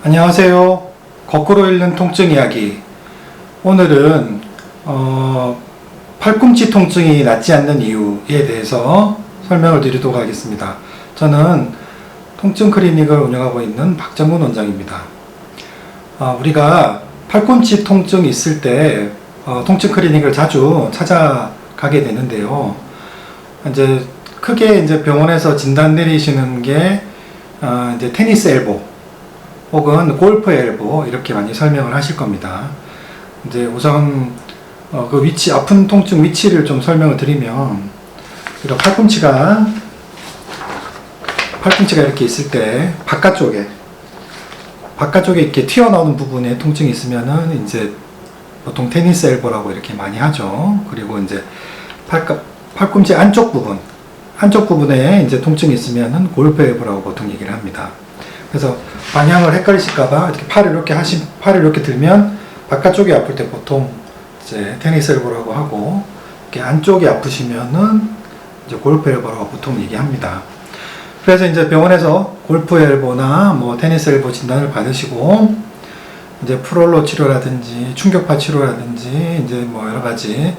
안녕하세요. 거꾸로 읽는 통증 이야기. 오늘은 팔꿈치 통증이 낫지 않는 이유에 대해서 설명을 드리도록 하겠습니다. 저는 통증 클리닉을 운영하고 있는 박정근 원장입니다. 우리가 팔꿈치 통증이 있을 때 통증 클리닉을 자주 찾아가게 되는데요. 이제 크게 이제 병원에서 진단 내리시는 게 이제 테니스 엘보 혹은 골프 엘보 이렇게 많이 설명을 하실 겁니다. 이제 우선 그 위치, 아픈 통증 위치를 좀 설명을 드리면, 이렇게 팔꿈치가 이렇게 있을 때 바깥쪽에 이렇게 튀어나오는 부분에 통증이 있으면은 이제 보통 테니스 엘보라고 이렇게 많이 하죠. 그리고 이제 팔꿈치 안쪽 부분에 이제 통증이 있으면은 골프 엘보라고 보통 얘기를 합니다. 그래서 방향을 헷갈리실까봐 이렇게 팔을 이렇게 들면 바깥쪽이 아플 때 보통 이제 테니스 엘보라고 하고, 이렇게 안쪽이 아프시면은 이제 골프 엘보라고 보통 얘기합니다. 그래서 이제 병원에서 골프 엘보나 뭐 테니스 엘보 진단을 받으시고, 이제 프롤로 치료라든지 충격파 치료라든지 이제 뭐 여러 가지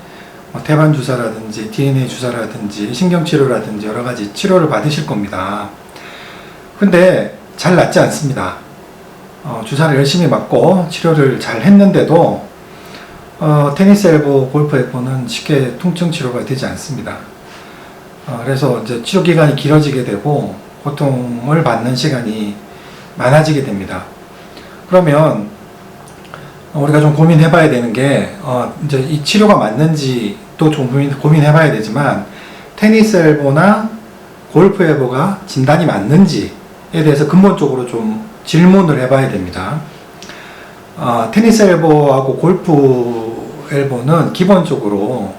태반 주사라든지 DNA 주사라든지 신경 치료라든지 여러 가지 치료를 받으실 겁니다. 근데 잘 낫지 않습니다. 주사를 열심히 맞고 치료를 잘 했는데도 테니스 엘보, 골프 엘보는 쉽게 통증 치료가 되지 않습니다. 그래서 이제 치료 기간이 길어지게 되고 고통을 받는 시간이 많아지게 됩니다. 그러면 우리가 좀 고민해 봐야 되는 게 이제 이 치료가 맞는지도 좀 고민해 봐야 되지만, 테니스 엘보나 골프 엘보가 진단이 맞는지에 대해서 근본적으로 좀 질문을 해 봐야 됩니다. 테니스 엘보하고 골프 엘보는 기본적으로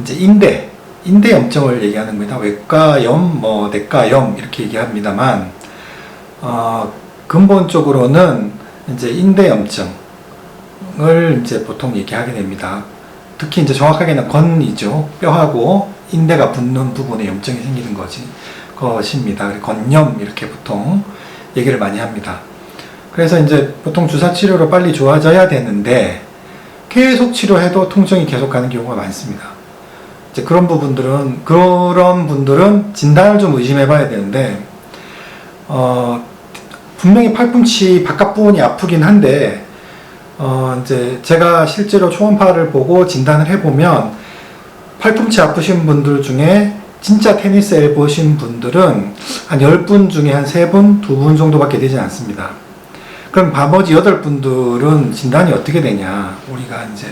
이제 인대 염증을 얘기하는 겁니다. 외과염, 뭐 내과염 이렇게 얘기합니다만, 근본적으로는 이제 인대 염증을 이제 보통 얘기하게 됩니다. 특히 이제 정확하게는 건이죠. 뼈하고 인대가 붙는 부분에 염증이 생기는 것입니다. 건염 이렇게 보통 얘기를 많이 합니다. 그래서 이제 보통 주사 치료로 빨리 좋아져야 되는데 계속 치료해도 통증이 계속 가는 경우가 많습니다. 이제 그런 분들은 진단을 좀 의심해 봐야 되는데, 분명히 팔꿈치 바깥 부분이 아프긴 한데, 이제 제가 실제로 초음파를 보고 진단을 해보면 팔꿈치 아프신 분들 중에 진짜 테니스 엘보신 분들은 한 10분 중에 한 3분, 2분 정도밖에 되지 않습니다. 그럼 나머지 8분들은 진단이 어떻게 되냐? 우리가 이제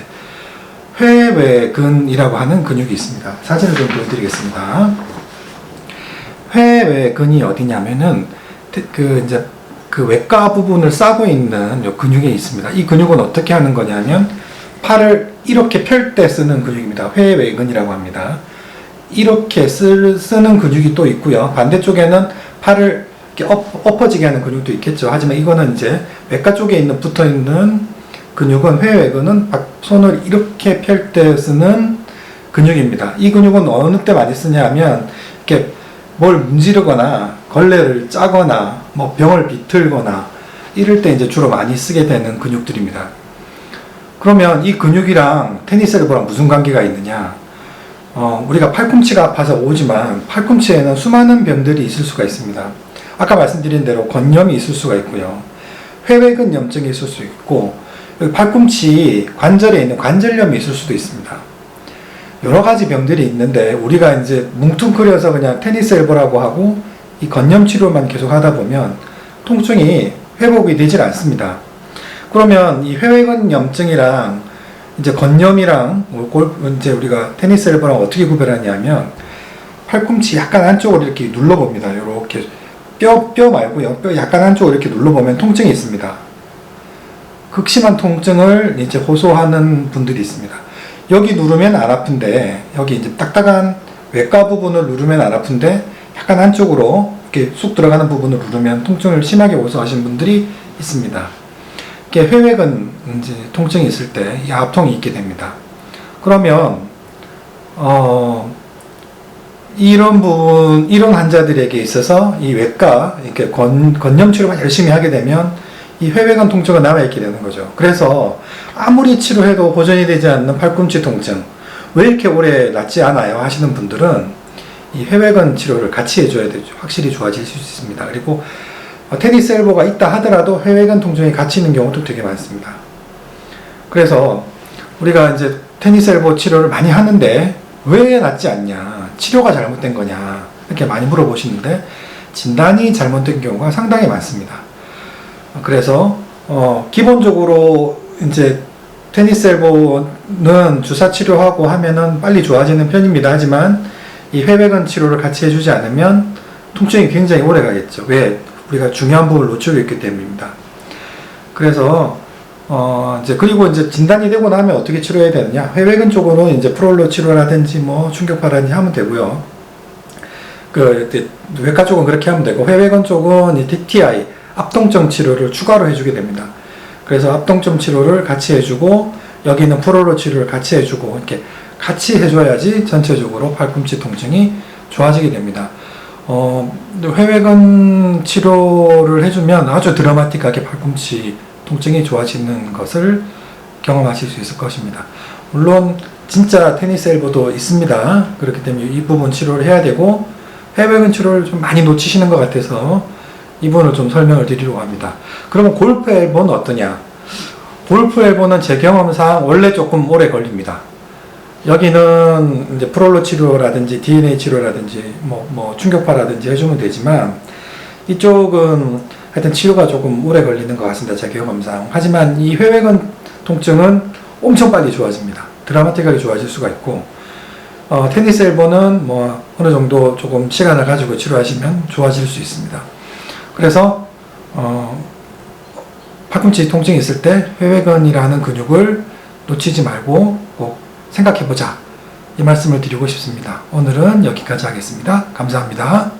회외근이라고 하는 근육이 있습니다. 사진을 좀 보여드리겠습니다. 회외근이 어디냐면은 그 외과 부분을 싸고 있는 요 근육에 있습니다. 이 근육은 어떻게 하는 거냐면 팔을 이렇게 펼 때 쓰는 근육입니다. 회외근이라고 합니다. 이렇게 쓰는 근육이 또 있고요. 반대쪽에는 팔을 이렇게 엎어지게 하는 근육도 있겠죠. 하지만 이거는 이제 외과 쪽에 붙어 있는 근육은, 회외근은 손을 이렇게 펼 때 쓰는 근육입니다. 이 근육은 어느 때 많이 쓰냐 하면 이렇게 뭘 문지르거나 걸레를 짜거나 뭐 병을 비틀거나 이럴 때 이제 주로 많이 쓰게 되는 근육들입니다. 그러면 이 근육이랑 테니스 엘보랑 무슨 관계가 있느냐? 우리가 팔꿈치가 아파서 오지만 팔꿈치에는 수많은 병들이 있을 수가 있습니다. 아까 말씀드린 대로 건염이 있을 수가 있고요. 회외근 염증이 있을 수 있고, 팔꿈치 관절에 있는 관절염이 있을 수도 있습니다. 여러 가지 병들이 있는데 우리가 이제 뭉뚱그려서 그냥 테니스 엘보라고 하고 이 건염 치료만 계속 하다 보면 통증이 회복이 되질 않습니다. 그러면 이 회외근 염증이랑 이제 건염이랑 이제 우리가 테니스 엘보랑 어떻게 구별하냐면, 팔꿈치 약간 안쪽으로 이렇게 눌러봅니다. 이렇게 뼈 말고요. 뼈 약간 안쪽으로 이렇게 눌러보면 통증이 있습니다. 극심한 통증을 이제 호소하는 분들이 있습니다. 여기 누르면 안 아픈데, 여기 이제 딱딱한 외과 부분을 누르면 안 아픈데 약간 안쪽으로 이렇게 쑥 들어가는 부분을 누르면 통증을 심하게 호소하시는 분들이 있습니다. 이게 회외근 이제 통증이 있을 때 이 압통이 있게 됩니다. 그러면 이런 환자들에게 있어서 이 외과, 이렇게 건염 치료만 열심히 하게 되면 이 회외근 통증은 남아있게 되는 거죠. 그래서 아무리 치료해도 보전이 되지 않는 팔꿈치 통증, 왜 이렇게 오래 낫지 않아요? 하시는 분들은 이 회외근 치료를 같이 해줘야 되죠. 확실히 좋아질 수 있습니다. 그리고 테니스 엘보가 있다 하더라도 회외근 통증이 같이 있는 경우도 되게 많습니다. 그래서 우리가 이제 테니스 엘보 치료를 많이 하는데 왜 낫지 않냐? 치료가 잘못된 거냐? 이렇게 많이 물어보시는데 진단이 잘못된 경우가 상당히 많습니다. 그래서 기본적으로 이제 테니스 엘보는 주사 치료하고 하면은 빨리 좋아지는 편입니다. 하지만 이 회외근 치료를 같이 해주지 않으면 통증이 굉장히 오래 가겠죠. 왜? 우리가 중요한 부분을 놓치고 있기 때문입니다. 그래서 그리고 이제 진단이 되고 나면 어떻게 치료해야 되느냐? 회외근 쪽으로는 이제 프롤로 치료라든지 뭐 충격파라든지 하면 되고요. 외과 쪽은 그렇게 하면 되고, 회외근 쪽은 이 DTI, 압동적 치료를 추가로 해주게 됩니다. 그래서 압동적 치료를 같이 해주고, 여기 있는 프롤로 치료를 같이 해주고, 이렇게 같이 해줘야지 전체적으로 팔꿈치 통증이 좋아지게 됩니다. 회외근 치료를 해주면 아주 드라마틱하게 팔꿈치 통증이 좋아지는 것을 경험하실 수 있을 것입니다. 물론 진짜 테니스 엘보도 있습니다. 그렇기 때문에 이 부분 치료를 해야 되고, 회외근 치료를 좀 많이 놓치시는 것 같아서 이 부분을 좀 설명을 드리려고 합니다. 그러면 골프 엘보는 어떠냐? 골프 엘보는 제 경험상 원래 조금 오래 걸립니다. 여기는 이제 프롤로 치료라든지 DNA 치료라든지 뭐 충격파라든지 해주면 되지만, 이쪽은 하여튼 치료가 조금 오래 걸리는 것 같습니다. 제 경험상. 하지만 이 회외근 통증은 엄청 빨리 좋아집니다. 드라마틱하게 좋아질 수가 있고, 테니스 엘보는 뭐 어느 정도 조금 시간을 가지고 치료하시면 좋아질 수 있습니다. 그래서 팔꿈치 통증이 있을 때 회외근이라는 근육을 놓치지 말고 꼭 생각해보자, 이 말씀을 드리고 싶습니다. 오늘은 여기까지 하겠습니다. 감사합니다.